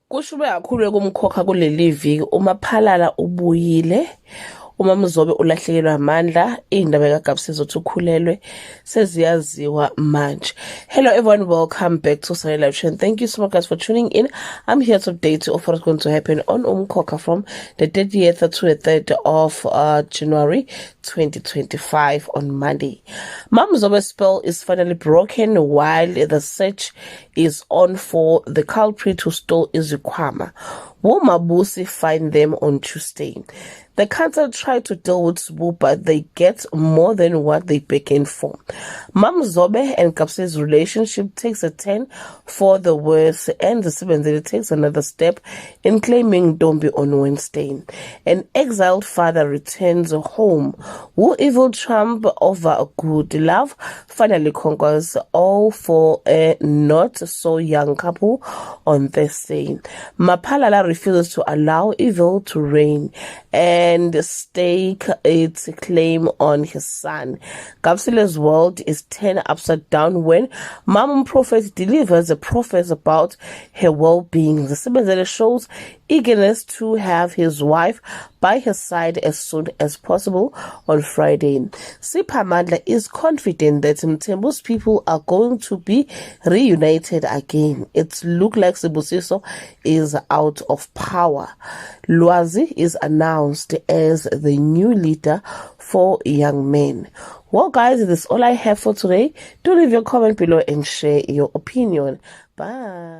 Kushube kakhulu kumkhokha kuleli viki uMaphalala ubuyile. UMaMzobe ulahlekelwa amandla, indaba kaGabsiza uthi ukhulelwe seziyaziwa manje. Hello everyone, welcome back to Sunday Live Show. Thank you so much guys for tuning in. I'm here to update you of what's going to happen on Umkhokha from the 30th to the 3rd of January 2025 on Monday. MaMzobe's spell is finally broken while the search is on for the culprit who stole izikhwama. Will Mabusi find them on Tuesday? The council tried to deal with Sbu, but they get more than what they bargained for. MaMzobe and Kapse's relationship takes a turn for the worse, and the Sibenzele takes another step in claiming Dombi on Wednesday. An exiled father returns home. Will evil trump over good? Love finally conquers all for a not so young couple on Thursday. Maphalala refuses to allow evil to reign and stake its claim on his son. Gabsila's world is turned upside down when Mom Prophet delivers a prophecy about her well-being. The Sibenzele shows eagerness to have his wife by his side as soon as possible on Friday. Sipha Mandla is confident that Mthembu's people are going to be reunited again. It looks like Sibusiso is out of power. Lwazi is announced as the new leader for young men. Well guys, this is all I have for today. Do leave your comment below and share your opinion. Bye.